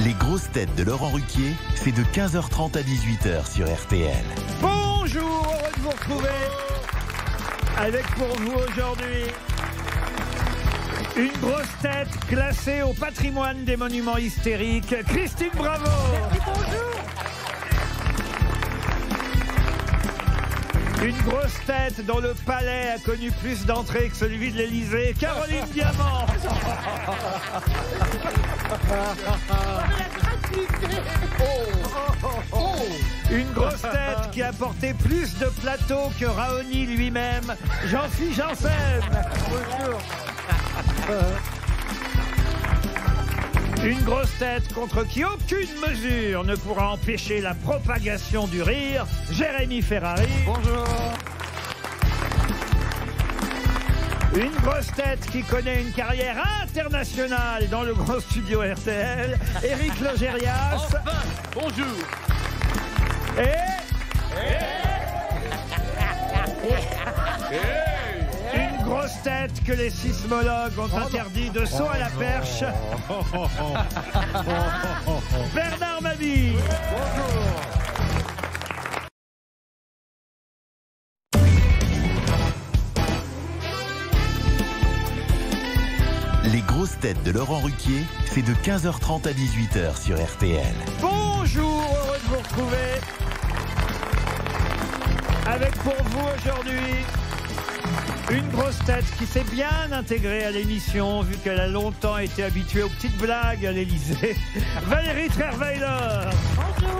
Les grosses têtes de Laurent Ruquier, c'est de 15h30 à 18h sur RTL. Bonjour, heureux de vous retrouver avec pour vous aujourd'hui une grosse tête classée au patrimoine des monuments hystériques, Christine Bravo. Merci, bonjour. Une grosse tête dont le palais a connu plus d'entrées que celui de l'Élysée, Caroline Diamant. Une grosse tête qui a porté plus de plateaux que Raoni lui-même, Jean-Philippe Janssen. Bonjour. Une grosse tête contre qui aucune mesure ne pourra empêcher la propagation du rire, Jérémy Ferrari. Bonjour. Une grosse tête qui connaît une carrière internationale dans le grand studio RTL, Éric Logérias. Enfin, bonjour. Une grosse tête que les sismologues ont interdit de saut à la perche, Bernard Mabille. Les grosses têtes de Laurent Ruquier, c'est de 15h30 à 18h sur RTL. Bonjour, heureux de vous retrouver avec pour vous aujourd'hui une grosse tête qui s'est bien intégrée à l'émission, vu qu'elle a longtemps été habituée aux petites blagues à l'Élysée. Valérie Trierweiler. Bonjour.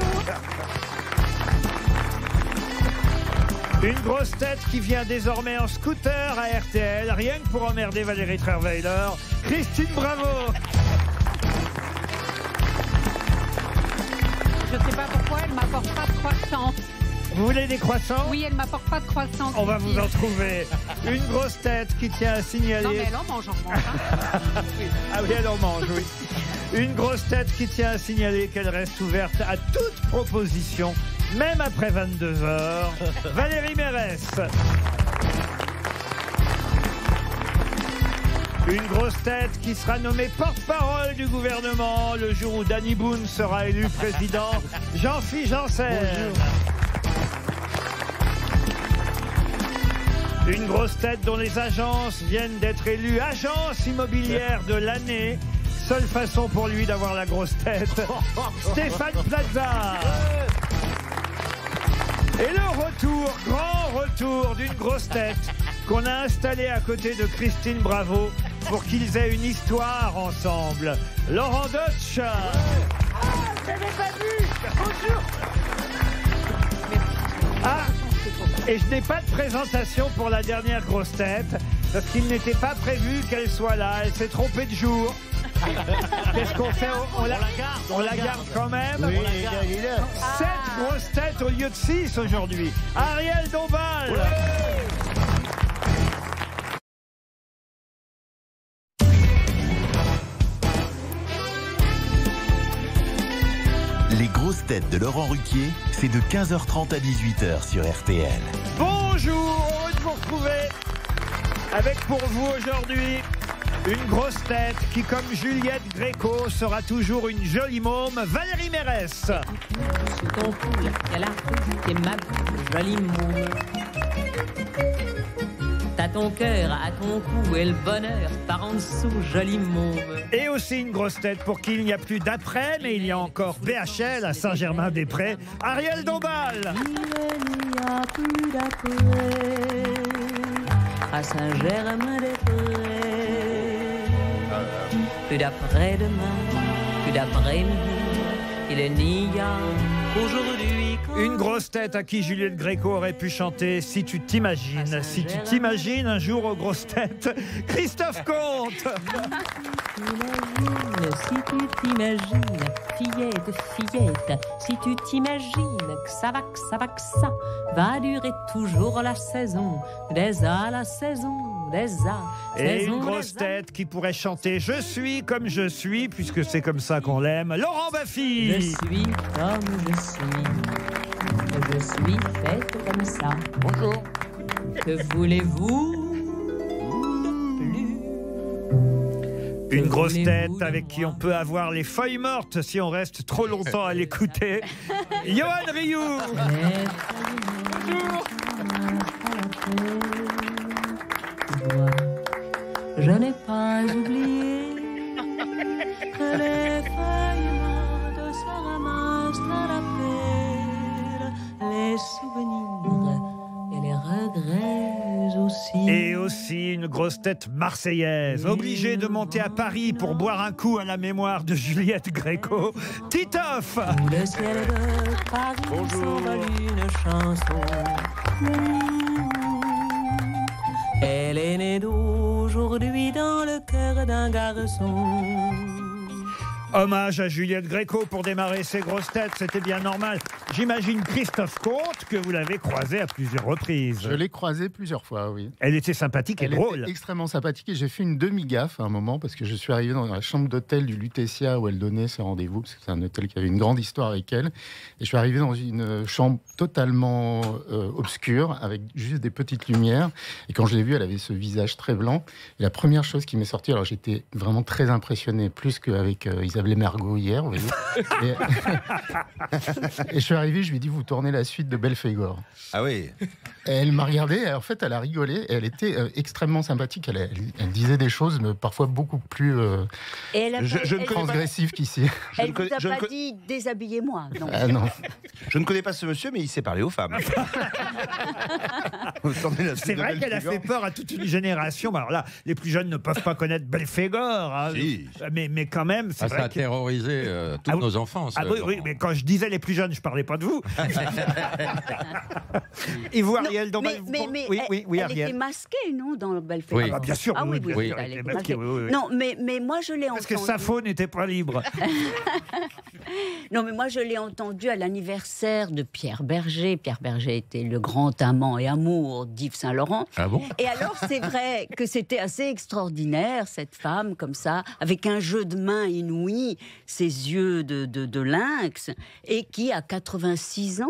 Une grosse tête qui vient désormais en scooter à RTL, rien que pour emmerder Valérie Trierweiler, Christine Bravo. Je ne sais pas pourquoi elle m'apporte pas de croissant. Vous voulez des croissants? Oui, elle m'apporte pas de croissant. On va vous en trouver. Une grosse tête qui tient à signaler... Non mais elle en mange, hein. Ah oui, elle en mange, oui. Une grosse tête qui tient à signaler qu'elle reste ouverte à toute proposition, même après 22h. Valérie Mérès. Une grosse tête qui sera nommée porte-parole du gouvernement le jour où Danny Boone sera élu président, Jean-Philippe Janssen. Une grosse tête dont les agences viennent d'être élues agence immobilière de l'année. Seule façon pour lui d'avoir la grosse tête, Stéphane Plaza. Et le retour, grand retour d'une grosse tête qu'on a installée à côté de Christine Bravo pour qu'ils aient une histoire ensemble. Laurent Deutsch. Je l'ai pas vu. Bonjour. Ah, et je n'ai pas de présentation pour la dernière grosse tête, parce qu'il n'était pas prévu qu'elle soit là. Elle s'est trompée de jour. Qu'est-ce qu'on fait? On la garde quand même. Oui, 7 grosses têtes au lieu de 6 aujourd'hui. Ariel Dombal. Les grosses têtes de Laurent Ruquier, c'est de 15h30 à 18h sur RTL. Bonjour, heureux de vous retrouver avec pour vous aujourd'hui une grosse tête qui, comme Juliette Gréco, sera toujours une jolie môme, Valérie Mérès. Sous ton cou, y a la t'es ma jolie môme. T'as ton cœur à ton cou et le bonheur par en dessous, jolie môme. Et aussi une grosse tête pour qui il n'y a plus d'après, mais il y a encore BHL à Saint-Germain-des-Prés, Ariel Dombal. Il n'y a plus d'après à Saint-Germain-des-Prés. Plus d'après-demain, plus d'après-midi, il n'y a qu'aujourd'hui. Une grosse tête à qui Juliette Gréco aurait pu chanter Si tu t'imagines. Si tu t'imagines un jour aux grosses têtes, Christophe Comte. Si tu t'imagines, fillette, si tu t'imagines que ça va va durer toujours la saison, des à la saison, des à. Et une grosse tête qui pourrait chanter Je suis comme je suis, puisque c'est comme ça qu'on l'aime, Laurent Baffy. Je suis comme je suis faite comme ça. Bonjour. Que voulez-vous de plus? Une grosse tête avec qui on peut avoir les feuilles mortes si on reste trop longtemps à l'écouter. Johan Rioux. Je n'ai pas oublié que les feuilles mortes se ramassent à la pelle, les souvenirs et les regrets aussi. Et aussi une grosse tête marseillaise, obligée de monter à Paris pour boire un coup à la mémoire de Juliette Gréco, Titoff. Sous le ciel de Paris s'envole une chanson. Elle est née d'aujourd'hui dans le cœur d'un garçon. Hommage à Juliette Gréco pour démarrer ses grosses têtes, c'était bien normal. J'imagine Christophe Comte que vous l'avez croisé à plusieurs reprises. Je l'ai croisée plusieurs fois, oui. Elle était sympathique et drôle. Elle était extrêmement sympathique et j'ai fait une demi-gaffe à un moment parce que je suis arrivé dans la chambre d'hôtel du Lutetia où elle donnait ses rendez-vous, parce que c'est un hôtel qui avait une grande histoire avec elle. Et je suis arrivé dans une chambre totalement obscure avec juste des petites lumières. Et quand je l'ai vue, elle avait ce visage très blanc. Et la première chose qui m'est sortie, alors j'étais vraiment très impressionné, plus qu'avec Isabelle Mergo hier, vous voyez. Et je suis arrivé, je lui ai dit, vous tournez la suite de Belphégor. Ah oui. Et elle m'a regardé, et en fait, elle a rigolé, et elle était extrêmement sympathique. Elle disait des choses, mais parfois beaucoup plus transgressives qu'ici. Elle ne vous a pas dit déshabillez-moi, non. Ah non. Je ne connais pas ce monsieur, mais il sait parler aux femmes. C'est vrai qu'elle a fait peur à toute une génération. Alors là, les plus jeunes ne peuvent pas connaître Belphégor, hein. Si. Mais quand même, c'est ça vrai a terrorisé tous nos enfants. Ah oui, mais quand je disais les plus jeunes, je parlais pas de vous. Et vous, Ariel, dans mais oui, elle Ariel. était masquée, non, dans Belphégor. Oui. Ah bah, bien sûr. Ah oui, oui, elle était masquée, masquée. oui. Non, mais moi je l'ai Parce entendu. que Sappho n'était pas libre. Non, mais moi je l'ai entendu à l'anniversaire de Pierre Berger. Pierre Berger était le grand amant et amour d'Yves Saint-Laurent. Ah bon? Et alors c'est vrai que c'était assez extraordinaire, cette femme comme ça, avec un jeu de main inouï, ses yeux de lynx, et qui à 86 ans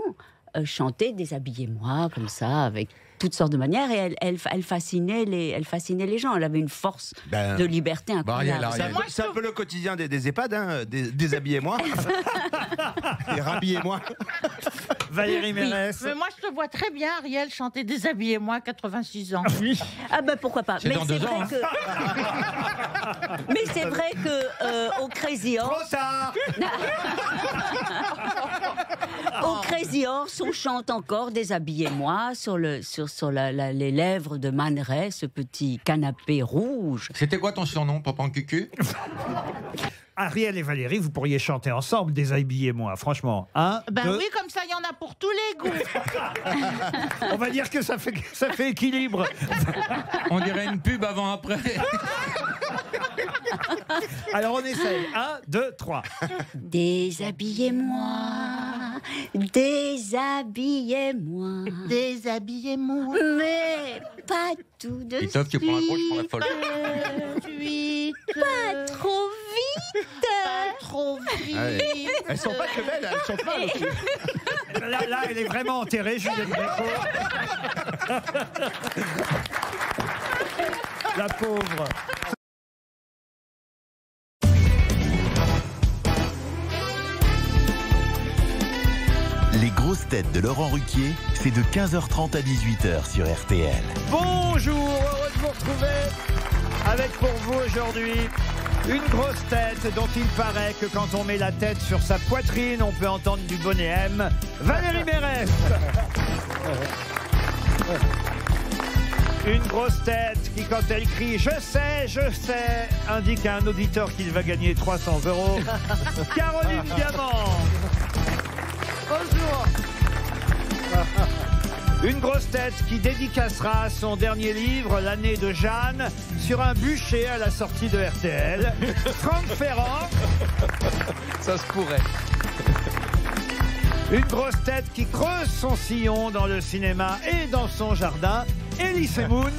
chantait Déshabillez-moi comme ça, avec toutes sortes de manières, et elle fascinait les gens. Elle avait une force de liberté incroyable. C'est un peu le quotidien des EHPAD, hein, déshabillez-moi. Et rhabillez-moi. Valérie Mérès. Mais moi, je te vois très bien, Ariel, chanter Déshabillez-moi, 86 ans. Ah ben pourquoi pas. C'est dans 2 ans. Mais c'est vrai que au Crazy Trop Horse, tard. au Crazy Horse, on chante encore Déshabillez-moi sur les lèvres de Man Ray, ce petit canapé rouge. C'était quoi ton surnom, Papa Cucu? Ariel et Valérie, vous pourriez chanter ensemble Déshabillez-moi, franchement. Ben oui, comme ça, il y en a pour tous les goûts. On va dire que ça fait équilibre. On dirait une pub avant-après. Alors on essaye. 1, 2, 3. Déshabillez-moi, déshabillez-moi, Déshabillez-moi. mais pas tout de Titoff, tu prends la gauche, je prends la folle. pas trop vite. Pas trop vite. Elles sont pas que belles, elles sont mal aussi. Là, elle est vraiment enterrée, Juliette Gréco. La pauvre. Les grosses têtes de Laurent Ruquier, c'est de 15h30 à 18h sur RTL. Bonjour, heureux de vous retrouver avec pour vous aujourd'hui une grosse tête dont il paraît que quand on met la tête sur sa poitrine, on peut entendre du bonnet M. Valérie Mérès. Une grosse tête qui, quand elle crie « Je sais », indique à un auditeur qu'il va gagner 300 €. Caroline Diamant. Bonjour. Une grosse tête qui dédicacera son dernier livre, L'année de Jeanne, sur un bûcher à la sortie de RTL. Franck Ferrand. Ça se pourrait. Une grosse tête qui creuse son sillon dans le cinéma et dans son jardin, Elie Semoun.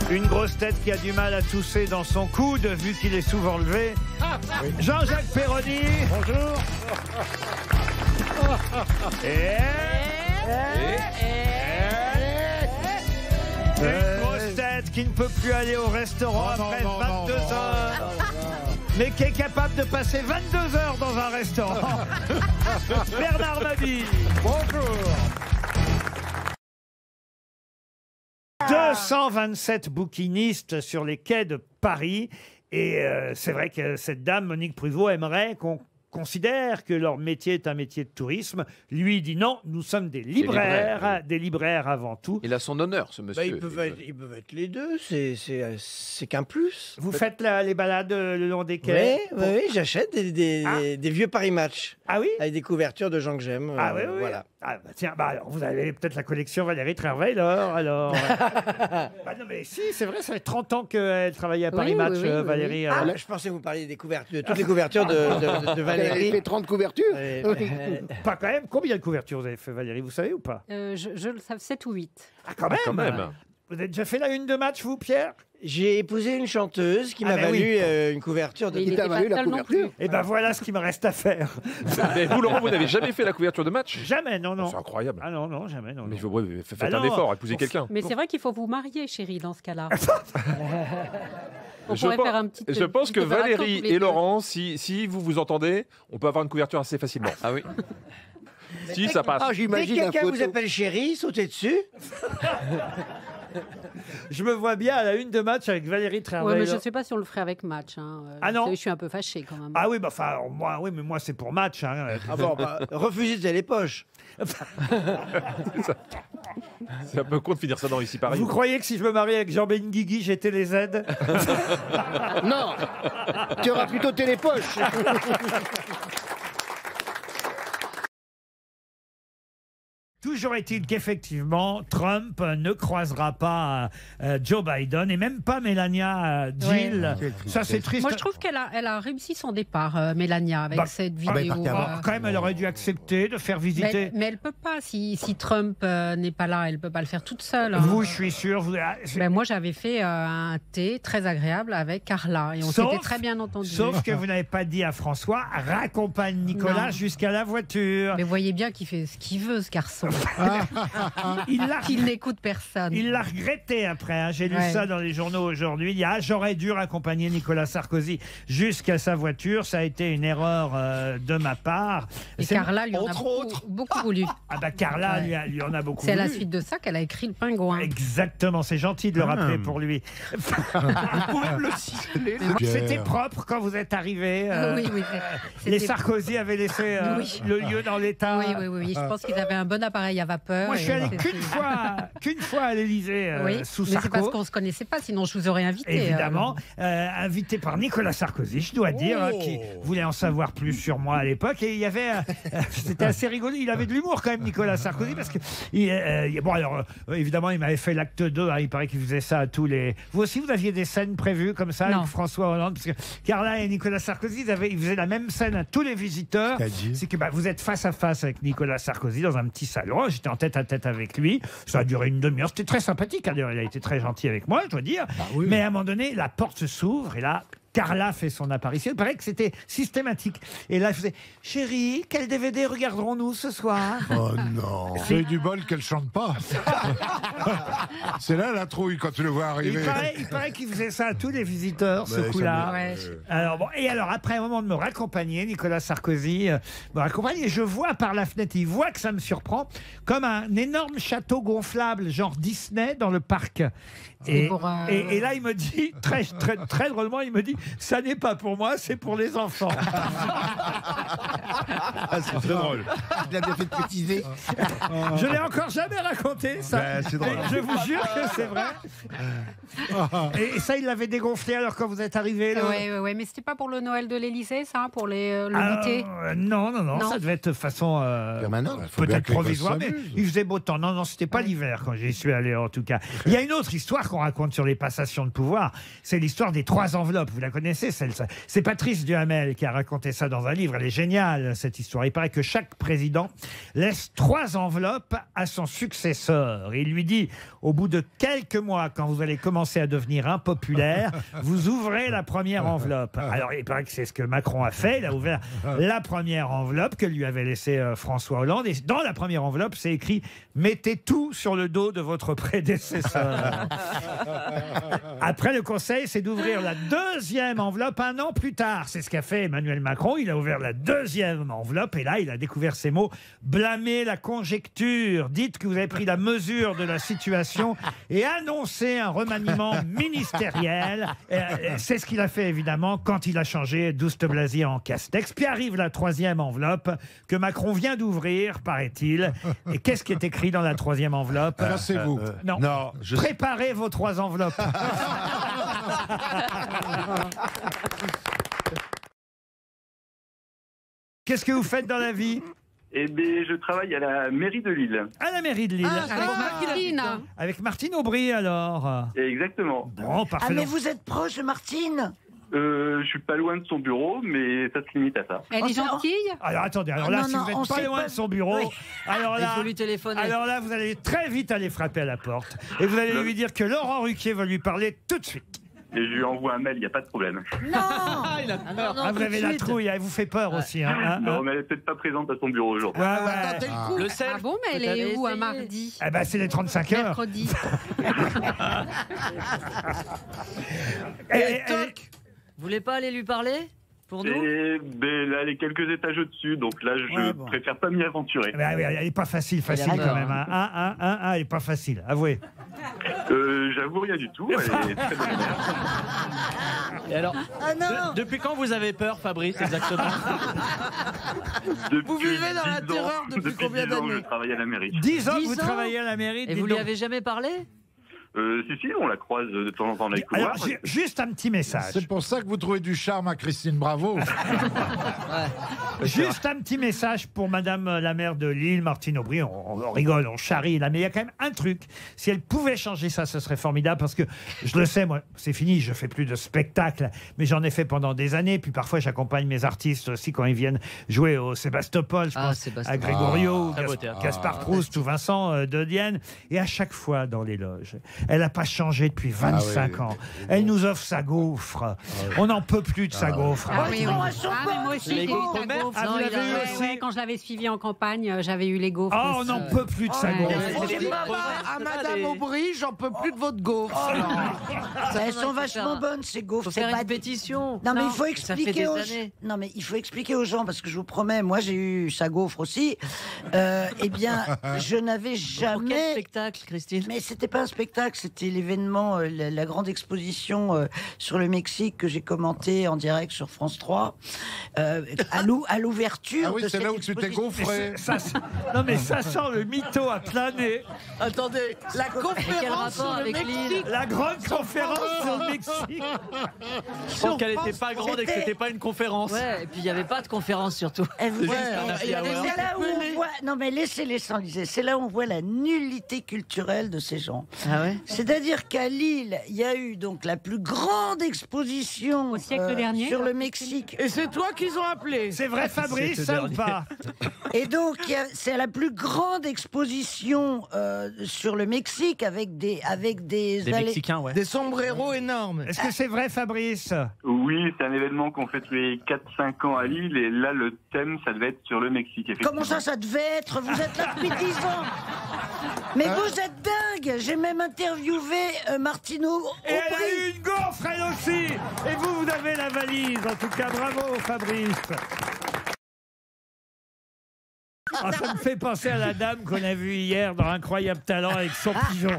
Une grosse tête qui a du mal à tousser dans son coude, vu qu'il est souvent levé, Jean-Jacques Perroni. Bonjour. Une grosse tête qui ne peut plus aller au restaurant après 22 heures, mais qui est capable de passer 22 heures dans un restaurant. Bernard Mabille. Bonjour. 227 bouquinistes sur les quais de Paris. Et c'est vrai que cette dame, Monique Pruvot, aimerait qu'on considère que leur métier est un métier de tourisme. Lui dit non, nous sommes des libraires, des libraires avant tout. Il a son honneur, ce monsieur. Ils peuvent être les deux, c'est qu'un plus. Vous faites les balades le long des quais? Oui, j'achète des vieux Paris Match. Ah oui? Avec des couvertures de gens que j'aime. Ah oui. Voilà. Ah, bah, tiens, alors, vous avez peut-être la collection Valérie Trierweiler, alors. Non mais si, c'est vrai, ça fait 30 ans qu'elle travaillait à Paris Match, Valérie. Ah, là, je pensais que vous parliez des couvertures, de toutes les couvertures de Valérie. Elle avait fait 30 couvertures. Pas quand même. Combien de couvertures vous avez fait, Valérie, vous savez ou pas? Je le savais, 7 ou 8. Ah, quand même. Vous avez déjà fait la une de match, vous, Pierre? J'ai épousé une chanteuse qui m'a valu une couverture de... Il n'était pas seul non plus. Et ben voilà ce qu'il me reste à faire. Mais vous, Laurent, vous n'avez jamais fait la couverture de match? Jamais, non. C'est incroyable. Ah non, jamais, non. Mais faites un effort, épousez quelqu'un. Mais c'est vrai qu'il faut vous marier, chérie, dans ce cas-là. Je pense que Valérie et Laurent, si vous vous entendez, on peut avoir une couverture assez facilement. Ah oui. Si, ça passe. Dès que quelqu'un vous appelle chérie, sautez dessus. Je me vois bien à la une de match avec Valérie Trierweiler. Ouais, mais je ne sais pas si on le ferait avec match. Hein. Ah non? Je suis un peu fâchée quand même. Ah oui, moi c'est pour match. Hein. Ah bon, refusez les poches. C'est un peu con de finir ça dans Ici Paris. Vous croyez que si je me mariais avec Jean Benguigui, j'étais les aides? Non, tu auras plutôt télépoche. Toujours est-il qu'effectivement, Trump ne croisera pas Joe Biden et même pas Melania Gill. Ouais. Ça, c'est triste. Moi, je trouve qu'elle a réussi son départ, Mélania, avec cette vidéo. Quand même, elle aurait dû accepter de faire visiter. Mais elle peut pas. Si Trump n'est pas là, elle peut pas le faire toute seule. Hein. Vous, je suis sûr. Moi, j'avais fait un thé très agréable avec Carla et on s'était très bien entendu. Sauf que vous n'avez pas dit à François, raccompagne Nicolas jusqu'à la voiture. Mais voyez bien qu'il fait ce qu'il veut, ce garçon. Il n'écoute personne. Il l'a regretté après. Hein. J'ai lu ça dans les journaux aujourd'hui. Il dit j'aurais dû raccompagner Nicolas Sarkozy jusqu'à sa voiture. Ça a été une erreur de ma part. Et Carla lui en a beaucoup voulu. Ah bah Carla lui en a beaucoup voulu. C'est à la suite de ça qu'elle a écrit Le Pingouin. Exactement. C'est gentil de le rappeler pour lui. Vous pouvez me le signaler. C'était propre quand vous êtes arrivé. Oui. Les Sarkozy avaient laissé le lieu dans l'état. Oui. Je pense qu'ils avaient un bon appareil à vapeur. Moi, je suis allé qu'une fois à l'Élysée sous mais Sarko. c'est parce qu'on ne se connaissait pas, sinon je vous aurais invité. Évidemment, invité par Nicolas Sarkozy, je dois dire, qui voulait en savoir plus sur moi à l'époque. Et il y avait, c'était assez rigolo. Il avait de l'humour quand même, Nicolas Sarkozy, parce que évidemment, il m'avait fait l'acte 2. Hein, il paraît qu'il faisait ça à tous les. Vous aussi, vous aviez des scènes prévues comme ça avec François Hollande, parce que Carla et Nicolas Sarkozy, ils faisaient la même scène à tous les visiteurs. C'est que vous êtes face à face avec Nicolas Sarkozy dans un petit salon. J'étais en tête à tête avec lui. Ça a duré une demi-heure. C'était très sympathique. Hein. Il a été très gentil avec moi, je dois dire. Mais à un moment donné, la porte s'ouvre et là, Carla fait son apparition. Il paraît que c'était systématique. Et là, je faisais chérie, quel DVD regarderons-nous ce soir? Oh non. C'est du bol qu'elle chante pas. C'est là la trouille quand tu le vois arriver. Il paraît qu'il faisait ça à tous les visiteurs, ce coup-là. Alors, après un moment de me raccompagner, Nicolas Sarkozy me raccompagne et je vois par la fenêtre, il voit que ça me surprend, comme un énorme château gonflable, genre Disney, dans le parc. Et là, il me dit, très drôlement, il me dit, ça n'est pas pour moi, c'est pour les enfants. C'est très drôle. Il a bien fait de préciser. Je l'ai encore jamais raconté, ça. C'est drôle. Je vous jure que c'est vrai. Et ça, il l'avait dégonflé alors quand vous êtes arrivé. Oui, mais c'était pas pour le Noël de l'Élysée, ça, pour le goûter. Non, ça devait être de façon peut-être provisoire, mais il faisait beau temps. Non, c'était pas l'hiver quand j'y suis allé en tout cas. Il y a une autre histoire qu'on raconte sur les passations de pouvoir, c'est l'histoire des 3 enveloppes. Vous la la connaissez, celle-là. C'est Patrice Duhamel qui a raconté ça dans un livre. Elle est géniale, cette histoire. Il paraît que chaque président laisse 3 enveloppes à son successeur. Et il lui dit, au bout de quelques mois, quand vous allez commencer à devenir impopulaire, vous ouvrez la première enveloppe. Alors, il paraît que c'est ce que Macron a fait. Il a ouvert la première enveloppe que lui avait laissée François Hollande. Et dans la première enveloppe, c'est écrit « Mettez tout sur le dos de votre prédécesseur ». Après, le conseil, c'est d'ouvrir la deuxième enveloppe 1 an plus tard. C'est ce qu'a fait Emmanuel Macron. Il a ouvert la deuxième enveloppe et là, il a découvert ces mots « Blâmez la conjecture, dites que vous avez pris la mesure de la situation et annoncez un remaniement ministériel ». C'est ce qu'il a fait, évidemment, quand il a changé Douste Blazy en Castex. Puis arrive la 3e enveloppe que Macron vient d'ouvrir, paraît-il. Et qu'est-ce qui est écrit dans la 3e enveloppe? Cassez-vous. Non. Préparez vos 3 enveloppes. Qu'est-ce que vous faites dans la vie? Eh bien, je travaille à la mairie de Lille. À la mairie de Lille. Avec Martine. Avec Martine Aubry, alors. Exactement. Bon, parfait. Ah, mais vous êtes proche de Martine? Je suis pas loin de son bureau, mais ça se limite à ça. Elle est gentille? Alors attendez, alors là, si vous n'êtes pas loin de son bureau, alors là, il faut lui téléphoner. Alors là, vous allez très vite aller frapper à la porte et vous allez lui dire que Laurent Ruquier va lui parler tout de suite. Et je lui envoie un mail, il n'y a pas de problème. Non, il a peur. Vous avez la trouille, elle vous fait peur aussi. Non, mais elle n'est peut-être pas présente à son bureau aujourd'hui. Le sel. Ah bon, mais elle est où un mardi? Eh ben, c'est les 35 heures. Mercredi. Vous voulez pas aller lui parler pour nous? Ben, là, elle est quelques étages au-dessus, donc là, je préfère pas m'y aventurer. Ben, oui, elle n'est pas facile quand même. Elle n'est pas facile, avouez. J'avoue rien du tout, elle est très bonne mère. Et alors, depuis quand vous avez peur, Fabrice, exactement? Vous vivez dans la terreur depuis combien 10 ans que d'années? je travaille à la mairie. 10 ans que vous travaillez à la mairie. Et vous lui avez jamais parlé? Si, on la croise de temps en temps dans les couloirs. Alors, juste un petit message. C'est pour ça que vous trouvez du charme à Christine Bravo. Juste un petit message pour Madame la maire de Lille, Martine Aubry. On rigole, on charrie là, mais il y a quand même un truc. Si elle pouvait changer ça, ce serait formidable parce que je le sais, moi, c'est fini, je fais plus de spectacles, mais j'en ai fait pendant des années. Puis parfois, j'accompagne mes artistes aussi quand ils viennent jouer au Sébastopol, je pense à Grégorio, Gaspard Proust ou Vincent de Dienne. Et à chaque fois dans les loges, elle n'a pas changé depuis 25 ans. Elle nous offre sa gaufre. On n'en peut plus de sa gaufre. Mais moi aussi, j'ai eu ta gaufre. Ah, vous l'avez eu aussi? Ouais, quand je l'avais suivi en campagne, j'avais eu les gaufres. Oh, on n'en peut plus de sa gaufre. À Madame Aubry, j'en peux plus de votre gaufre. Elles sont vachement bonnes, ces gaufres. Faut faire une pétition. Non, mais il faut ça fait expliquer des aux années. Non, mais il faut expliquer aux gens parce que je vous promets, moi j'ai eu sa gaufre aussi. Eh bien, je n'avais jamais. Pour quel spectacle, Christine? Mais c'était pas un spectacle, c'était l'événement, la grande exposition sur le Mexique que j'ai commenté en direct sur France 3 à l'ouverture. Ah oui, c'est là où tu t'es gonflé. Non, mais ça sent le mytho à plein nez. Attendez, la conférence sur le Mexique. La grande conférence sur le Mexique. Je pense qu'elle n'était pas grande et que c'était pas une conférence. Ouais, et puis il n'y avait pas de conférence surtout. C'est là où on voit. Non, mais laissez-les s'enliser. C'est là où on voit la nullité culturelle de ces gens. Ah ouais? C'est-à-dire qu'à Lille, il y a eu donc la plus grande exposition au siècle dernier sur le Mexique. Et c'est toi qu'ils ont appelé. C'est vrai, Fabrice, ça ou pas? Et donc, c'est la plus grande exposition sur le Mexique avec des Mexicains, ouais. Des sombreros énormes. Est-ce que c'est vrai, Fabrice? Oui, c'est un événement qu'on fait tous les 4-5 ans à Lille, et là, le thème, ça devait être sur le Mexique, effectivement. Comment ça devait être? Vous êtes là depuis 10 ans. Mais vous êtes dingue. J'ai même interviewé Martine Aubry. Et elle a eu une gaufre, elle aussi. Et vous avez la valise. En tout cas, bravo, Fabrice. Ah, ça me fait penser à la dame qu'on a vue hier dans Incroyable Talent avec son pigeon.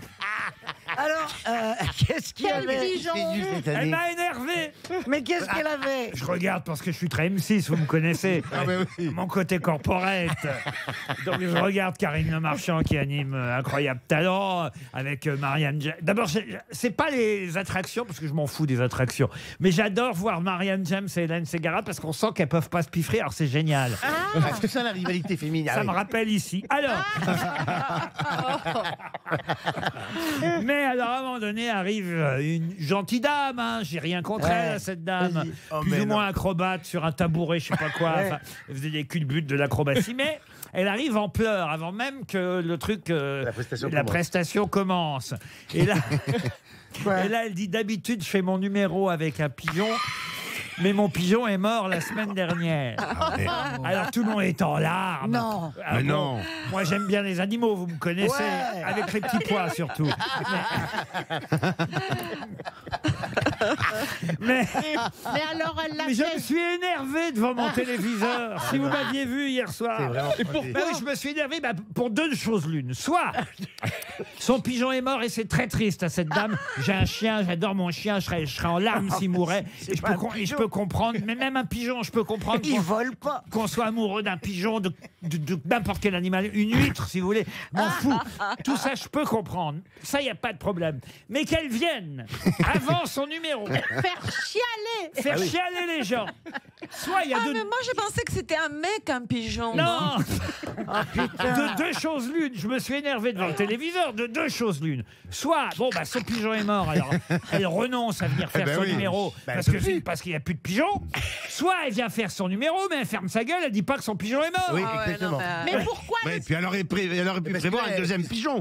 Alors, qu'est-ce qu'il y avait? Elle m'a énervé. Mais qu'est-ce qu'elle avait? Je regarde parce que je suis très M6, vous me connaissez. Mon côté corporate. Donc je regarde Karine Le Marchand qui anime Incroyable Talent avec Marianne James. D'abord, c'est pas les attractions, parce que je m'en fous des attractions. Mais j'adore voir Marianne James et Hélène Ségara parce qu'on sent qu'elles peuvent pas se piffrer. Alors c'est génial. Est-ce que ça, la rivalité féminine? Ça me rappelle ici. Alors. Mais Mais alors, à un moment donné, arrive une gentille dame, hein, j'ai rien contre elle, cette dame, plus ou moins acrobate sur un tabouret, je sais pas quoi, enfin, elle faisait des culbutes de l'acrobatie, mais elle arrive en pleurs avant même que le truc, la prestation commence. Et là, et là, elle dit, d'habitude, je fais mon numéro avec un pigeon. Mais mon pigeon est mort la semaine dernière. Alors tout le monde est en larmes. Non. Ah, Mais bon, non. moi j'aime bien les animaux, vous me connaissez. Avec les petits pois surtout. Mais alors elle l'a je fait. me suis énervé devant mon téléviseur. Si vous m'aviez vu hier soir. Et pourquoi Oui, je me suis énervé pour deux choses l'une. Soit son pigeon est mort et c'est très triste à cette dame. J'ai un chien, j'adore mon chien, je serais en larmes s'il mourait. Et je peux comprendre, mais même un pigeon, je peux comprendre. Il vole pas. Qu'on soit amoureux d'un pigeon, de n'importe quel animal, une huître si vous voulez, m'en fous. Tout ça, je peux comprendre. Ça, il n'y a pas de problème. Mais qu'elle vienne avant son numéro. Faire chialer. Faire chialer les gens. Soit il y a mais moi, je pensais que c'était un mec, un pigeon. Non. De deux choses l'une. Je me suis énervé devant le téléviseur. De deux choses l'une. Soit, bon, bah, son pigeon est mort, alors elle renonce à venir faire son numéro parce qu'il n'y a plus de pigeon. Soit elle vient faire son numéro, mais elle ferme sa gueule, elle dit pas que son pigeon est mort. Oui, exactement. Mais pourquoi Et puis elle aurait pu prévoir un deuxième pigeon.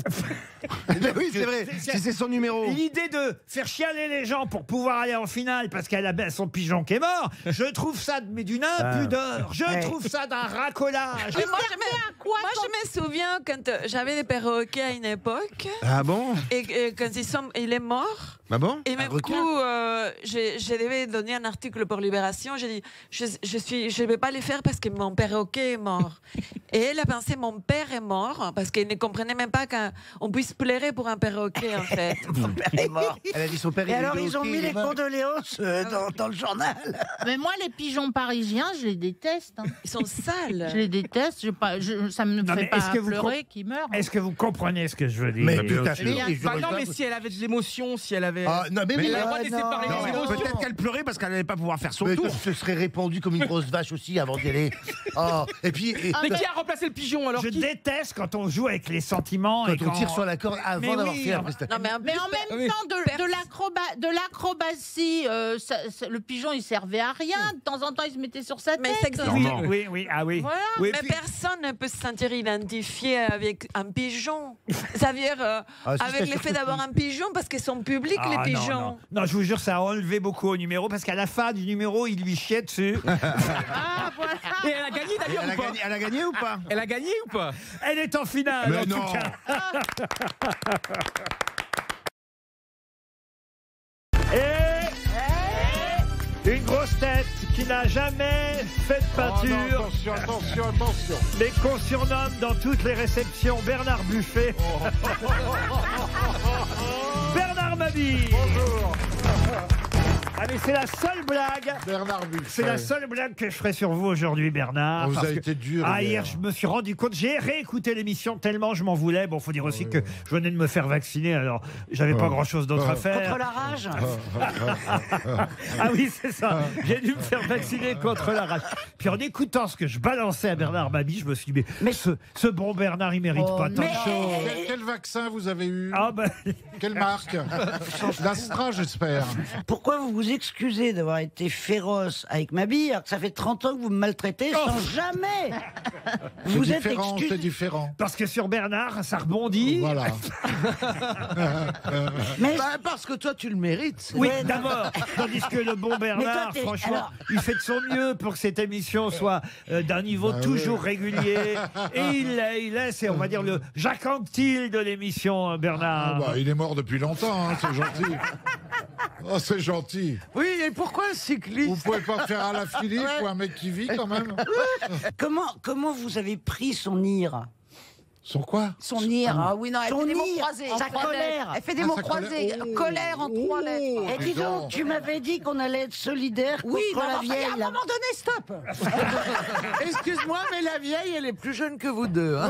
Oui, c'est vrai. Si c'est son numéro. L'idée de faire chialer les gens pour pouvoir aller en finale parce qu'elle a son pigeon qui est mort, je trouve ça mais d'une impudeur. Je trouve ça d'un racolage. Moi, je me souviens quand j'avais des perroquets à une époque. Ah bon? Et quand il est mort. Ah bon? Et même coup, je devais donner un article pour Libération. J'ai dit, je ne vais pas le faire parce que mon perroquet est mort. Et elle a pensé, mon père est mort, parce qu'elle ne comprenait même pas qu'on puisse pleurer pour un perroquet, en fait. Mon père est mort. Elle a dit son père. Et alors, ils ont mis les condoléances dans le journal. Mais moi, les pigeons parisiens, je les déteste. Hein. Ils sont sales. Je les déteste. Ça me fait pas pleurer qu'ils meurent. Est-ce que vous comprenez ce que je veux dire? Mais tout à fait. Non, mais si elle avait de l'émotion, si elle avait. Non, mais elle a le droit de laisser parler les émotions. peut-être qu'elle pleurait parce qu'elle n'allait pas pouvoir faire son Mais tour. se serait répandu comme une grosse vache aussi avant d'y aller. Oh. Et puis, Mais qui a remplacé le pigeon alors? Je déteste quand on joue avec les sentiments. quand et on tire sur la corde avant d'avoir fait la prestation. Non, mais en même temps, de l'acrobatie, le pigeon, il servait à rien. De temps en temps, il se mettait sur sa tête. Mais c'est Oui, ah oui. Voilà. Oui, mais puis- personne ne peut se sentir identifié avec un pigeon. Ça veut dire avec le fait d'avoir un pigeon parce qu'ils sont publics, les Ah, pigeons. non, je vous jure, ça a enlevé beaucoup au numéro parce qu'à la fin du numéro, il lui chiait dessus. Ah, voilà. Et elle a gagné d'ailleurs ou pas? Elle a gagné ou pas? Elle a gagné ou pas? Elle est en finale, Mais en non. tout cas. Et une grosse tête qui n'a jamais fait de peinture, Attention. mais qu'on surnomme dans toutes les réceptions Bernard Buffet. Bernard Mabille. Bonjour. Ah mais c'est la seule blague. Bernard Buffet. C'est la seule blague que je ferai sur vous aujourd'hui, Bernard. On vous parce a que- été dur. Ah, hier, je me suis rendu compte, j'ai réécouté l'émission tellement je m'en voulais. Bon, faut dire aussi que je venais de me faire vacciner, alors j'avais pas grand-chose d'autre à faire. Contre la rage. Ah oui, c'est ça. J'ai dû me faire vacciner contre la rage. Puis en écoutant ce que je balançais à Bernard Mabille, je me suis dit, mais ce bon Bernard, il mérite pas tant de choses. Quel vaccin vous avez eu? Ah ben, Quelle marque? L'Astra, j'espère. Pourquoi vous vous excusez d'avoir été féroce avec ma bille alors que ça fait 30 ans que vous me maltraitez sans jamais vous êtes excusé? C'est différent. parce que sur Bernard, ça rebondit. Voilà. Mais parce que toi, tu le mérites. Oui, Ouais, d'abord. Tandis que le bon Bernard, t'es- franchement, alors- il fait de son mieux pour que cette émission soit d'un niveau toujours régulier. Et il est, c'est, on va dire, le Jacques Anquetil de l'émission, Bernard. Ah bah, il est mort depuis longtemps, hein, c'est gentil. Oh, c'est gentil. Oui, et pourquoi un cycliste? Vous pouvez pas faire à la Philippe ou un mec qui vit quand même? comment vous avez pris son ire? Sur quoi? Son ire. Ah oui, non, elle Son fait des mots ire, croisés. sa en trois colère. lettres. Elle fait des mots sa croisés. colère. Colère en trois lettres. Et dis donc, tu m'avais dit qu'on allait être solidaire Oui, contre non, la mais vieille. à un là. moment donné, stop. Excuse-moi, mais la vieille, elle est plus jeune que vous deux. Hein.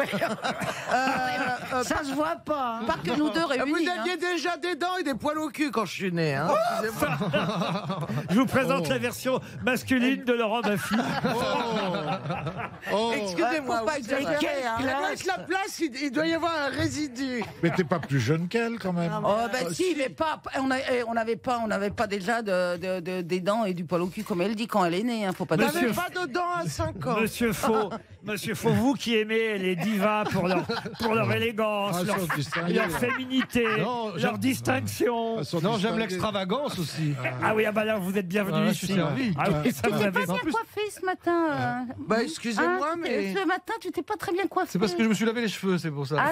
Ça se voit pas. hein. Pas que nous deux réunis. Vous aviez déjà des dents et des poils au cul quand je suis né. Hein. Excusez-moi. Je vous présente la version masculine de Laurent Baffy. Oh. Excusez-moi, Faut pas vous exagérer, avez- hein. Elle doit être la place, il doit y avoir un résidu. Mais t'es pas plus jeune qu'elle, quand même. Oh, ben si, mais pas. On n'avait pas déjà des dents et du poil au cul, comme elle dit, quand elle est née. Hein, faut pas On Monsieur n'avait pas de dents à 5 ans. Monsieur Faux, vous qui aimez les divas pour leur élégance, Ah, leur, elles sont distinguées, leur là. féminité, Non, leur distinction. Non, j'aime l'extravagance aussi. Ah oui, ah bah là, vous êtes bienvenue Ah, je ici. suis servi. Ah oui, ça Tu vous t'es avez... pas bien coiffé ce matin. Bah, excusez-moi, mais. Ce matin, tu t'es pas très bien coiffé. C'est parce que je me suis lavé les cheveux, c'est pour ça. Ah,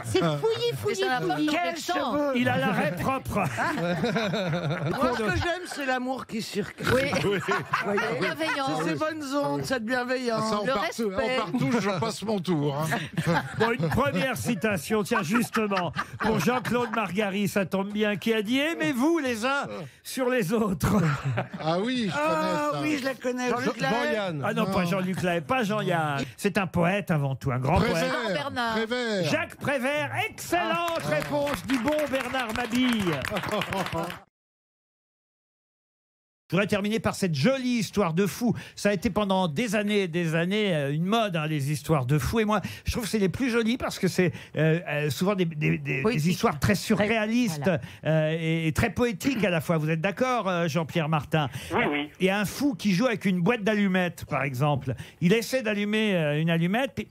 c'est fouillis. Quel cheveux. Il a l'arrêt propre. Moi, ce que j'aime, c'est l'amour qui circule. Oui. C'est Bienveillance. ces bonnes ondes, cette bienveillance. Ça, on Le part respect. partout, je passe mon tour. Hein. Bon, une première citation, tiens, justement, pour Jean-Claude Margarit, ça tombe bien, qui a dit « Aimez-vous les uns sur les autres ». Ah oui, je connais ça. Oui, je la connais. Jean-Luc Lahaye. Jean-Yann. Ah non, pas Jean-Luc Lahaye, pas Jean-Yann. C'est un poète avant tout, un grand poète. Prévert, Bernard. Prévert. Jacques Prévert, excellente réponse du bon Bernard Mabille. Je voudrais terminer par cette jolie histoire de fou. Ça a été pendant des années une mode, hein, les histoires de fou. Et moi, je trouve que c'est les plus jolies parce que c'est souvent des histoires très surréalistes et très poétiques à la fois. Vous êtes d'accord, Jean-Pierre Martin? Oui, oui. Il y a un fou qui joue avec une boîte d'allumettes, par exemple. Il essaie d'allumer une allumette, puis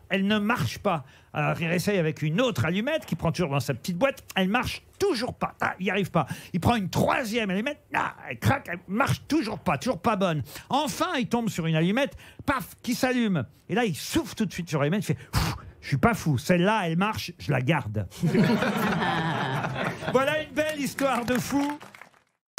elle ne marche pas. Alors il essaye avec une autre allumette qui prend toujours dans sa petite boîte. Elle marche toujours pas. Il n'y arrive pas. Il prend une troisième allumette. Elle craque. Elle marche toujours pas bonne. Enfin, il tombe sur une allumette, paf, qui s'allume. Et là, il souffle tout de suite sur l'allumette. Il fait « Je suis pas fou. Celle-là, elle marche. Je la garde. » Voilà une belle histoire de fou.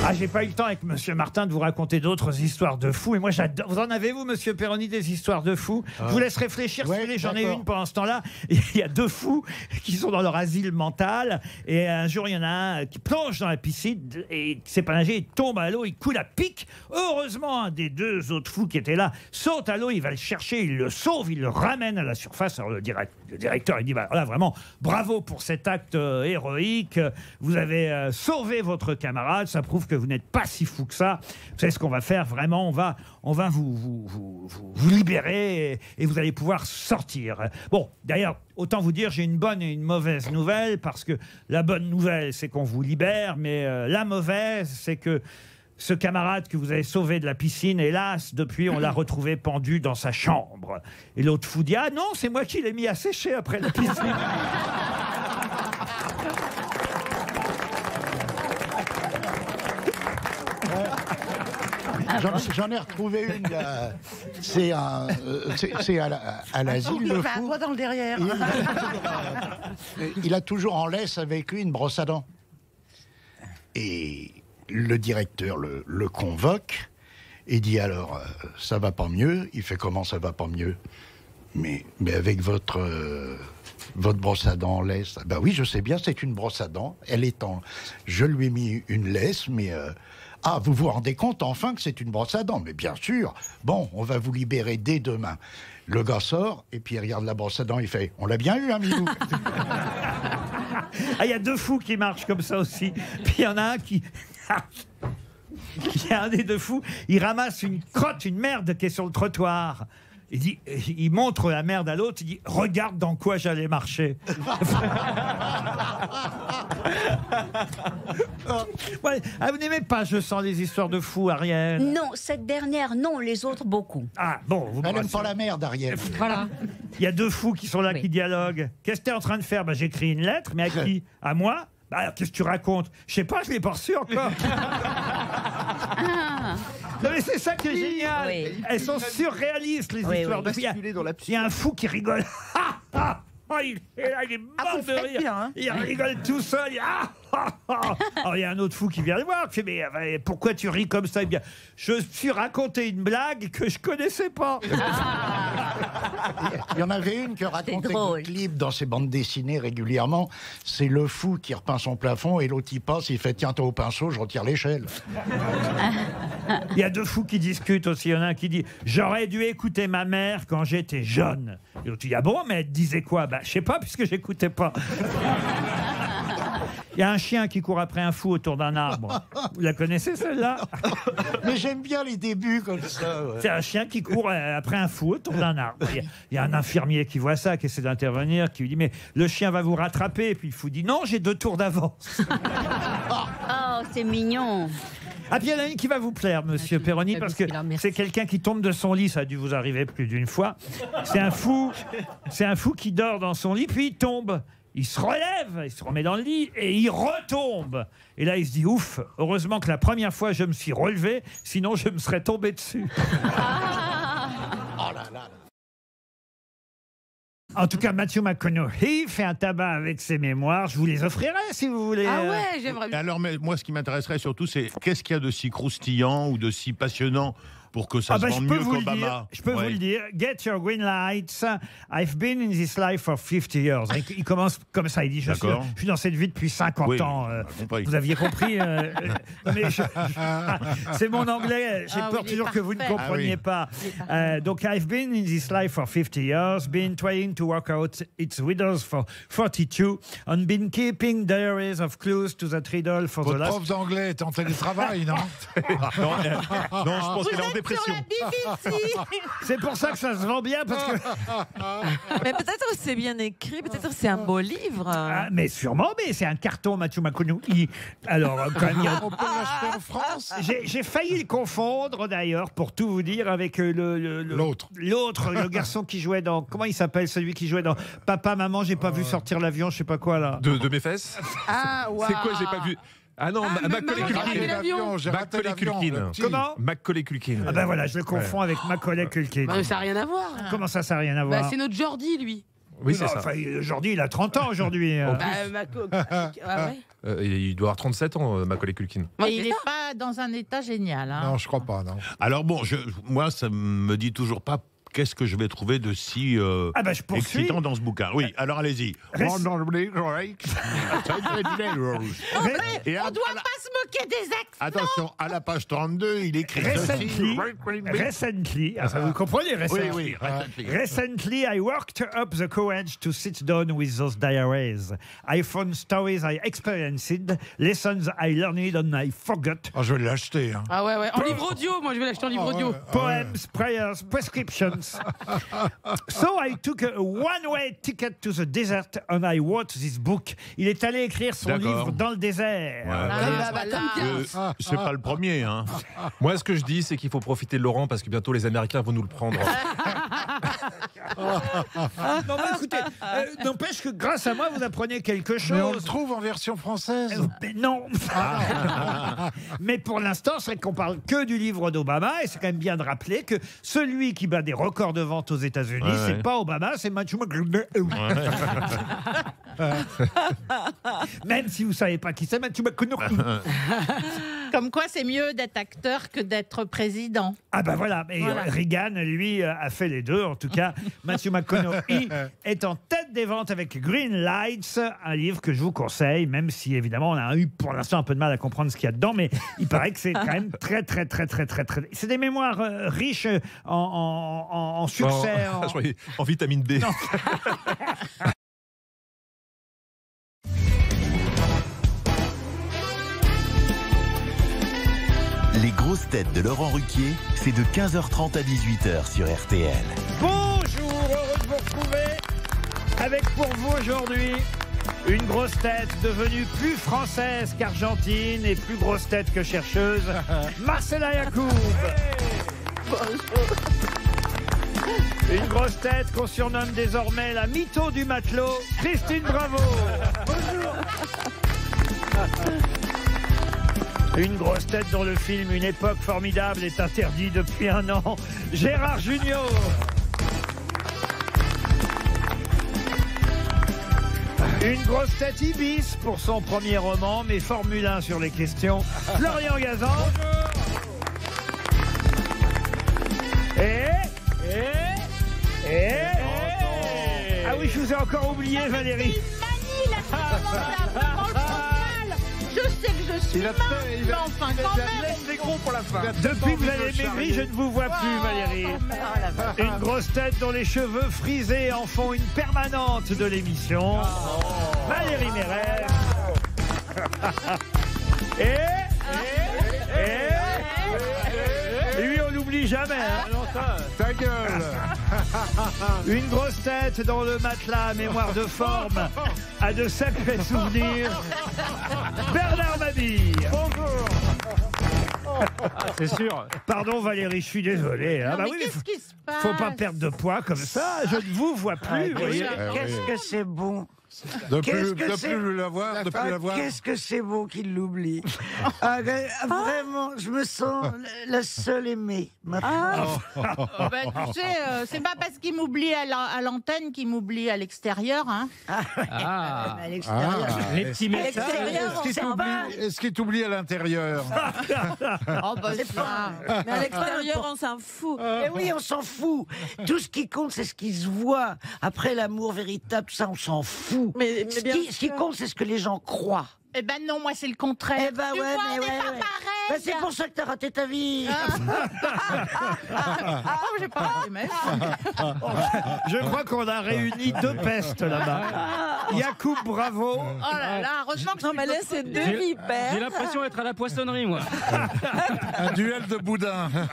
Ah, j'ai pas eu le temps avec Monsieur Martin de vous raconter d'autres histoires de fous. Et moi, j'adore. Vous en avez, vous, Monsieur Perroni, des histoires de fous? Je vous laisse réfléchir. Si vous voulez, j'en ai une pendant ce temps-là. Il y a deux fous qui sont dans leur asile mental. Et un jour, il y en a un qui plonge dans la piscine et qui sait pas nager. Il tombe à l'eau, il coule à pic. Heureusement, un des deux autres fous qui étaient là saute à l'eau. Il va le chercher, il le sauve, il le ramène à la surface. Alors, le directeur, il dit bah, là, vraiment, bravo pour cet acte héroïque. Vous avez sauvé votre camarade. Ça prouve que vous n'êtes pas si fou que ça. Vous savez ce qu'on va faire, vraiment, on va vous libérer et vous allez pouvoir sortir. Bon, d'ailleurs, autant vous dire, j'ai une bonne et une mauvaise nouvelle, parce que la bonne nouvelle, c'est qu'on vous libère, mais la mauvaise, c'est que ce camarade que vous avez sauvé de la piscine, hélas, depuis, on l'a retrouvé pendu dans sa chambre. Et l'autre fou dit « Ah non, c'est moi qui l'ai mis à sécher après la piscine. » J'en ai retrouvé une. C'est à l'asile, le Il a un fou. doigt dans le derrière. Il a toujours en laisse avec lui une brosse à dents. Et le directeur le convoque et dit alors, ça va pas mieux? Il fait comment ça va pas mieux? Mais avec votre brosse à dents en laisse. Ben oui, je sais bien, c'est une brosse à dents. Elle est en. Je lui ai mis une laisse, mais. Ah, vous vous rendez compte enfin que c'est une brosse à dents? Mais bien sûr. Bon, on va vous libérer dès demain. Le gars sort et puis il regarde la brosse à dents. Il fait, on l'a bien eu, hein, Milou? Ah, il y a deux fous qui marchent comme ça aussi. Puis il y en a un qui... Il y a un des deux fous, il ramasse une crotte, une merde qui est sur le trottoir. Il montre la merde à l'autre, il dit « Regarde dans quoi j'allais marcher. » Ouais. Ah, vous n'aimez pas, je sens, les histoires de fous, Ariel? Non, cette dernière, non, les autres, beaucoup. Ah, bon, vous Elle n'aime pas la merde, Ariel. Voilà. Il y a deux fous qui sont là, qui dialoguent. Qu'est-ce que tu es en train de faire? Bah, j'écris une lettre, mais à qui? À moi? Bah, alors, qu'est-ce que tu racontes? Je sais pas, je l'ai pas reçu encore. Non, mais c'est ça qui est génial. Oui. Elles sont surréalistes, les histoires de fous. Il y a un fou qui rigole. Il est mort de rire. bien, hein. Il rigole tout seul. Alors, il y a un autre fou qui vient le voir. Qui fait, mais pourquoi tu ris comme ça? Eh bien, je me suis raconté une blague que je connaissais pas. Il y en avait une que racontait Clip dans ses bandes dessinées régulièrement. C'est le fou qui repeint son plafond et l'autre il passe, il fait tiens, toi au pinceau, je retire l'échelle. Il y a deux fous qui discutent aussi. Il y en a un qui dit j'aurais dû écouter ma mère quand j'étais jeune. Et l'autre dit ah bon, mais elle disait quoi? Bah je sais pas puisque j'écoutais pas. Il y a un chien qui court après un fou autour d'un arbre. Vous la connaissez celle-là? Mais j'aime bien les débuts comme ça. Ouais. C'est un chien qui court après un fou autour d'un arbre. Il y a un infirmier qui voit ça, qui essaie d'intervenir, qui lui dit mais le chien va vous rattraper. Et puis le fou dit non, j'ai 2 tours d'avance. Oh, c'est mignon. Ah, puis il y en a une qui va vous plaire, monsieur Perroni, parce que c'est quelqu'un qui tombe de son lit, ça a dû vous arriver plus d'une fois. C'est un fou qui dort dans son lit, puis il tombe. Il se relève, il se remet dans le lit et il retombe. Et là, il se dit ouf, heureusement que la première fois je me suis relevé, sinon je me serais tombé dessus. Oh là là. En tout cas, Matthew McConaughey fait un tabac avec ses mémoires. Je vous les offrirai si vous voulez. Ah ouais, j'aimerais bien. Alors, moi, ce qui m'intéresserait surtout, c'est qu'est-ce qu'il y a de si croustillant ou de si passionnant pour que ça se vende mieux qu'Obama. Je peux vous le dire. Get your green lights. I've been in this life for 50 years. Il commence comme ça. Il dit je suis dans cette vie depuis 50 ans. Vous aviez compris c'est mon anglais. J'ai peur toujours que vous ne compreniez pas. Donc, I've been in this life for 50 years, been trying to work out its riddles for 42, and been keeping diaries of clues to that riddle for the last... Votre prof d'anglais est en télétravail, non? Non, je pense qu'elle est en dépression. C'est pour ça que ça se vend bien, parce que... Mais peut-être c'est bien écrit, peut-être c'est un beau livre. Ah, mais sûrement, mais c'est un carton, Matthew McConaughey. Alors, quand même, on peut l'acheter en France. J'ai failli le confondre, d'ailleurs, pour tout vous dire, avec l'autre, le garçon qui jouait dans... Comment il s'appelle, celui qui jouait dans Papa, Maman, j'ai pas vu sortir l'avion, je sais pas quoi, là. De mes fesses. Ah, waouh. C'est quoi, j'ai pas vu? Ah non, Macaulay Culkin. Comment? Macaulay Culkin. Ah ben voilà, je le confonds avec Macaulay Culkin. Bah, ça n'a rien à voir. Comment ça n'a rien à voir? Bah, c'est notre Jordi, lui. Oui, c'est ça. Enfin, aujourd'hui, il a 30 ans aujourd'hui. Il doit avoir 37 ans, Macaulay Culkin. Mais il n'est pas dans un état génial. Hein. Non, je crois pas, non. Alors bon, moi, ça me dit toujours pas qu'est-ce que je vais trouver de si excitant dans ce bouquin. Oui, alors allez-y. André, on ne doit pas se moquer des accents. Attention, à la page 32, il écrit ceci. Recently, vous comprenez, recently. Recently, I worked up the courage to sit down with those diaries. I found stories I experienced, lessons I learned and I forgot. Oh, je vais l'acheter. Hein. Ah ouais. En livre audio, moi je vais l'acheter en livre audio. Poems, prayers, prescriptions. So I took a one-way ticket to the desert and I wrote this book. Il est allé écrire son livre dans le désert. C'est pas le premier. Hein. Moi, ce que je dis, c'est qu'il faut profiter de Laurent parce que bientôt les Américains vont nous le prendre. Non, mais écoutez, n'empêche que grâce à moi, vous apprenez quelque chose. Mais on le trouve en version française. Non. Mais pour l'instant, c'est qu'on parle que du livre d'Obama, et c'est quand même bien de rappeler que celui qui bat des records de vente aux États-Unis, c'est pas Obama, c'est Matthew McConaughey. Même si vous savez pas qui c'est, Matthew McConaughey. Comme quoi, c'est mieux d'être acteur que d'être président. Ah ben voilà, et Reagan, lui, a fait les deux. En tout cas, Matthew McConaughey est en tête des ventes avec Green Lights, un livre que je vous conseille, même si évidemment on a eu pour l'instant un peu de mal à comprendre ce qu'il y a dedans, mais il paraît que c'est quand même très. C'est des mémoires riches en succès. En vitamine D. Les grosses têtes de Laurent Ruquier, c'est de 15h30 à 18h sur RTL. Bonjour, heureux de vous retrouver avec pour vous aujourd'hui une grosse tête devenue plus française qu'argentine et plus grosse tête que chercheuse, Marcella Yacoub. Une grosse tête qu'on surnomme désormais la mytho du matelot, Christine Bravo. Bonjour. Une grosse tête dont le film Une époque formidable est interdit depuis 1 an, Gérard Jugnot. Une grosse tête Ibis pour son premier roman, mais Formule 1 sur les questions, Florian Gazan. Ah oui, je vous ai encore oublié, Valérie. Je sais que je suis mince, mais enfin quand même. Depuis que vous avez maigri, je ne vous vois plus, Valérie. Une grosse tête dont les cheveux frisés en font une permanente de l'émission, Valérie Mérès. Et lui, on l'oublie jamais. Ta gueule. Une grosse tête dans le matelas, mémoire de forme, a de sacrés souvenirs. Bernard Mabille. Bonjour. C'est sûr. Pardon Valérie, je suis désolé. Non, Ah bah mais oui, qu'est-ce qui se passe? faut pas perdre de poids comme ça. Je ne vous vois plus. vous voyez. Qu'est-ce que c'est bon. De Qu'est-ce plus que c'est- la voir, de plus la voir. Qu'est-ce que c'est beau qu'il l'oublie. Vraiment, je me sens la seule aimée. maintenant. Oh, ben, tu sais, c'est pas parce qu'il m'oublie à l'antenne qu'il m'oublie à l'extérieur. Hein. Ah. À l'extérieur. Les petits À messages. l'extérieur, on s'en va. Est-ce qu'il t'oublie à l'intérieur? Oh, ben, ça. Mais à l'extérieur, on s'en fout. Eh oui, on s'en fout. Tout ce qui compte, c'est ce qui se voit. Après, l'amour véritable, tout ça, on s'en fout. Mais Ce bien qui sûr. compte, c'est ce que les gens croient. Eh ben non, moi c'est le contraire. Eh ben Tu ouais, vois, mais on n'est ouais, pas ouais. pareil. Ben, c'est pour ça que t'as raté ta vie. Oh, j'ai pas raté ma vie. Je crois qu'on a réuni deux pestes là-bas. Yacoub Bravo. Oh là là, heureusement que Non, mais là, c'est deux vipères. J'ai l'impression d'être à la poissonnerie, moi. Un duel de boudin. Non,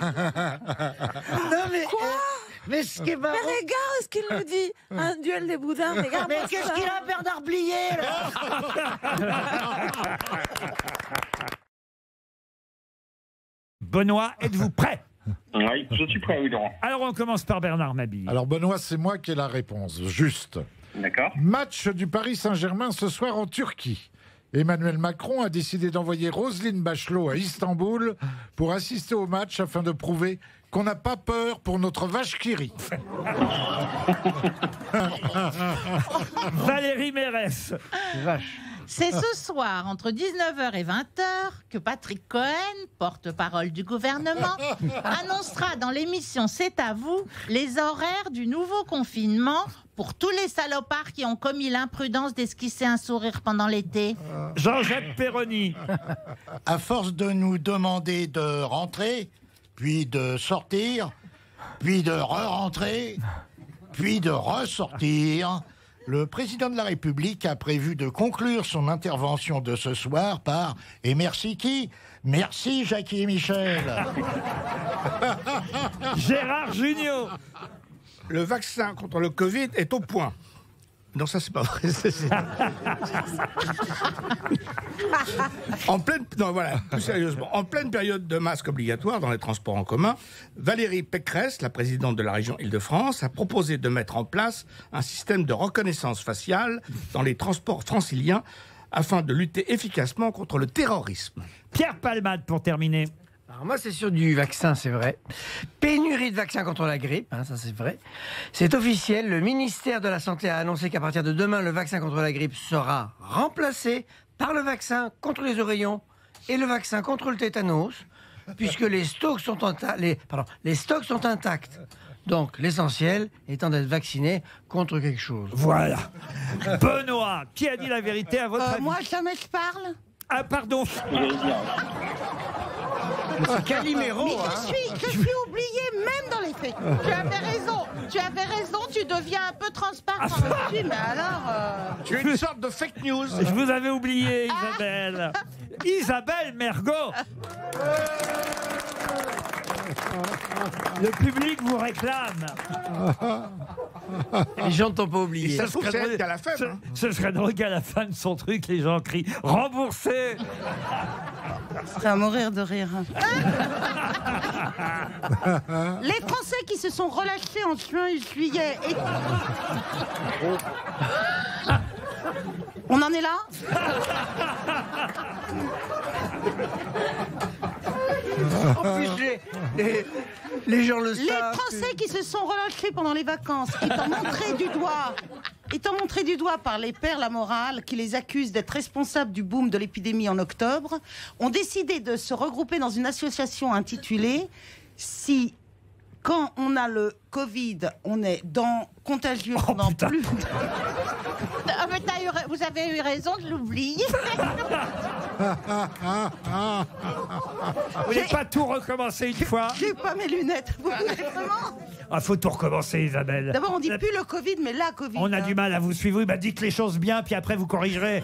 mais. Mais ce qui est marrant. Mais regarde ce qu'il nous dit. Un duel des boudins, regarde. Mais qu'est-ce qu'il a, Bernard Blier, là? Benoît, êtes-vous prêt? Oui, je suis prêt, oui, Laurent. Alors on commence par Bernard Mabille. Alors Benoît, c'est moi qui ai la réponse. Juste. D'accord. Match du Paris Saint-Germain ce soir en Turquie. Emmanuel Macron a décidé d'envoyer Roselyne Bachelot à Istanbul pour assister au match afin de prouver qu'on n'a pas peur pour notre vache qui rit. Valérie Mérès. c'est ce soir, entre 19h et 20h, que Patrick Cohen, porte-parole du gouvernement, annoncera dans l'émission C'est à vous les horaires du nouveau confinement pour tous les salopards qui ont commis l'imprudence d'esquisser un sourire pendant l'été. Jean-Jacques Perroni. À force de nous demander de rentrer, puis de sortir, puis de re-rentrer, puis de ressortir, le président de la République a prévu de conclure son intervention de ce soir par « Et merci qui ? Merci Jackie et Michel ». Gérard Jugnot. Le vaccin contre le Covid est au point. Non, ça c'est pas vrai. Non, voilà, plus sérieusement. En pleine période de masque obligatoire dans les transports en commun, Valérie Pécresse, la présidente de la région Île-de-France, a proposé de mettre en place un système de reconnaissance faciale dans les transports franciliens afin de lutter efficacement contre le terrorisme. Pierre Palmade pour terminer. Alors moi, c'est sur du vaccin, c'est vrai. Pénurie de vaccins contre la grippe, hein, ça c'est vrai. C'est officiel, le ministère de la Santé a annoncé qu'à partir de demain, le vaccin contre la grippe sera remplacé par le vaccin contre les oreillons et le vaccin contre le tétanos, puisque les stocks sont, les stocks sont intacts. Donc, l'essentiel étant d'être vacciné contre quelque chose. Voilà. Benoît, qui a dit la vérité à votre avis? Moi, jamais je parle. Ah, pardon. C'est Calimero, Mais hein. je suis oublié même dans les faits. Tu avais raison, tu deviens un peu transparent là-dessus, mais alors... Tu es une sorte de fake news. Je vous avais oublié, Isabelle. Isabelle Mergo. Le public vous réclame. Les gens ne t'ont pas oublié. Ça se trouve, c'est elle qui a la faible. hein. Ce serait drôle qu'à la fin de son truc, les gens crient « Remboursé !» à mourir de rire. Les Français qui se sont relâchés en juin et juillet. On en est là? En plus, les gens le savent. Les Français qui se sont relâchés pendant les vacances, étant montrés du doigt par les pères la morale qui les accusent d'être responsables du boom de l'épidémie en octobre, ont décidé de se regrouper dans une association intitulée « Si, quand on a le Covid, on est contagieux pendant plus... » Ah, mais vous avez eu raison de l'oublier. Vous n'avez pas tout recommencer une fois? J'ai pas mes lunettes. Vous voulez vraiment? faut tout recommencer, Isabelle. D'abord, on dit plus le Covid, mais la Covid. On a du mal à vous suivre. Oui, bah, dites les choses bien, puis après vous corrigerez.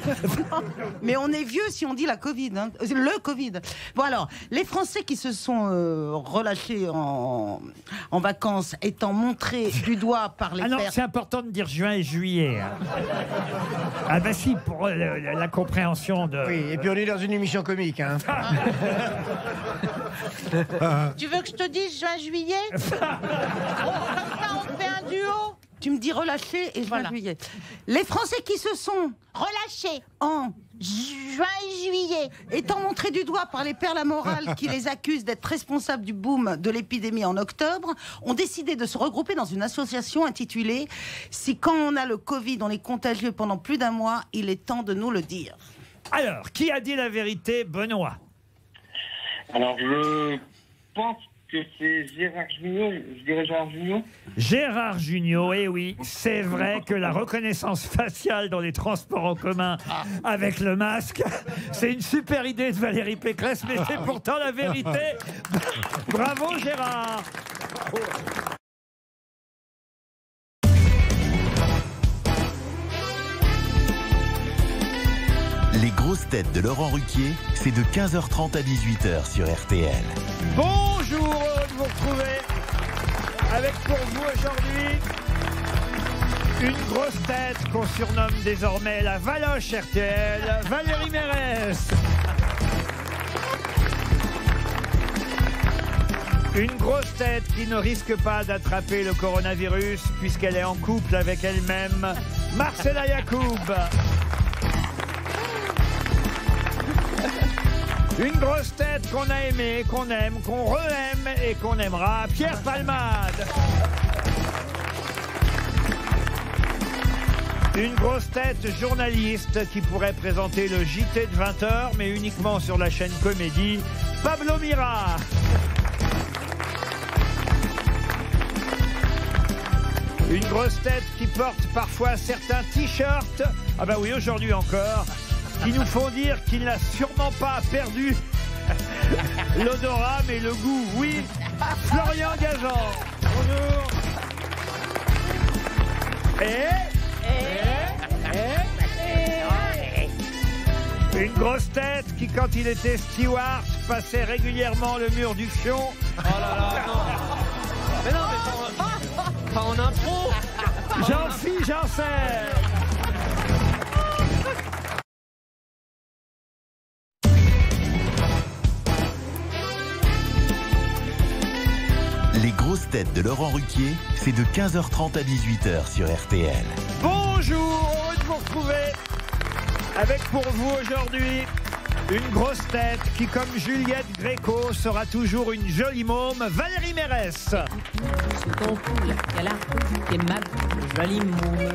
Mais on est vieux si on dit la Covid, hein. Le Covid. Bon alors, les Français qui se sont relâchés en vacances étant montrés du doigt par les Ah non, pères... c'est important de dire juin et juillet. Hein. Ah bah si, pour la compréhension de... Oui, et puis on est dans une émission comique. Hein. Tu veux que je te dise juin-juillet? Comme ça, on fait un duo. Tu me dis relâchés et Voilà. juillet. Les Français qui se sont Relâché. en Juin et juillet. étant montrés du doigt par les pères la morale qui les accusent d'être responsables du boom de l'épidémie en octobre, ont décidé de se regrouper dans une association intitulée « Si quand on a le Covid, on est contagieux pendant plus d'un mois, il est temps de nous le dire ». Alors, qui a dit la vérité, Benoît? Alors, je pense que c'est Gérard Jugnot. Je dirais Gérard Jugnot. Gérard Jugnot, eh oui, c'est vrai que la reconnaissance faciale dans les transports en commun avec le masque, c'est une super idée de Valérie Pécresse, mais c'est pourtant la vérité. Bravo Gérard. Les grosses têtes de Laurent Ruquier, c'est de 15h30 à 18h sur RTL. Bonjour, heureux de vous retrouver avec pour vous aujourd'hui une grosse tête qu'on surnomme désormais la Valoche RTL, Valérie Mérès. Une grosse tête qui ne risque pas d'attraper le coronavirus puisqu'elle est en couple avec elle-même, Marcella Yacoub. Une grosse tête qu'on a aimée, qu'on aime, qu'on re-aime et qu'on aimera, Pierre Palmade. Une grosse tête journaliste qui pourrait présenter le JT de 20h, mais uniquement sur la chaîne Comédie, Pablo Mira. Une grosse tête qui porte parfois certains t-shirts, ah bah oui, aujourd'hui encore, qui nous font dire qu'il n'a sûrement pas perdu l'odorat, mais le goût, oui. Florian Gazan. Bonjour. Une grosse tête qui, quand il était steward, passait régulièrement le mur du fion. Oh là là, non. Mais non, mais pas en intro. Jean-Philippe Janssen. Les grosses têtes de Laurent Ruquier, c'est de 15h30 à 18h sur RTL. Bonjour, heureux de vous retrouver avec pour vous aujourd'hui une grosse tête qui, comme Juliette Gréco, sera toujours une jolie môme, Valérie Mérès. Sous ton cou, la larme, t'es ma jolie môme.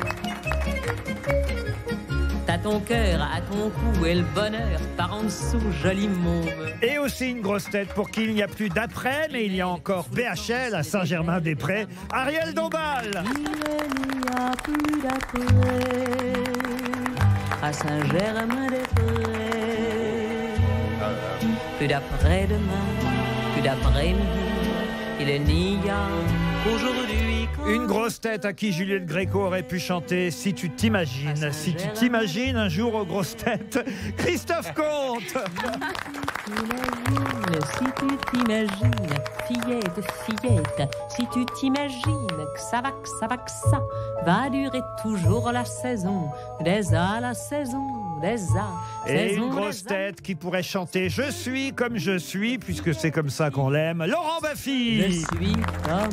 T'as ton cœur à ton cou et le bonheur par en dessous, jolie môme. Et aussi une grosse tête pour qui il n'y a plus d'après, mais il y a encore BHL à Saint-Germain-des-Prés, Ariel Dombal. Il n'y a plus d'après à Saint-Germain-des-Prés. Plus d'après-demain, plus d'après-midi, il n'y a qu'aujourd'hui. Une grosse tête à qui Juliette Gréco aurait pu chanter Si tu t'imagines. Si tu t'imagines un jour aux grosses têtes, Christophe Comte. Si tu t'imagines, fillette, si tu t'imagines que ça va, va durer toujours la saison, des à la saison, des à. Et une grosse tête qui pourrait chanter Je suis comme je suis, puisque c'est comme ça qu'on l'aime, Laurent Baffy. Je suis comme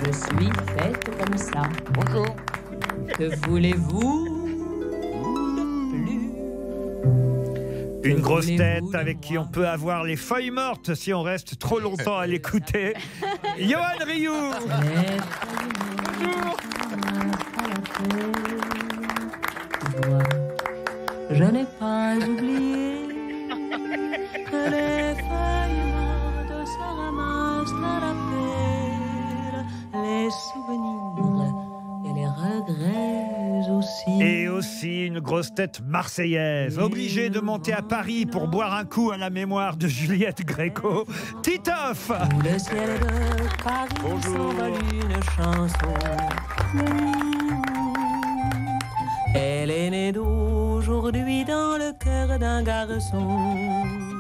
je suis faite comme ça. Bonjour. Que voulez-vous? Une grosse tête avec qui on peut avoir les feuilles mortes si on reste trop longtemps à l'écouter. Johan Rioux. Bonjour. Je n'ai pas oublié que les feuilles mortes se ramassent à la pelle, les souvenirs et les regrets aussi. aussi. Et aussi une grosse tête marseillaise, obligée de monter à Paris pour boire un coup à la mémoire de Juliette Gréco, Titoff. Où le ciel de Paris s'envole une chanson. Elle est née d'aujourd'hui dans le cœur d'un garçon.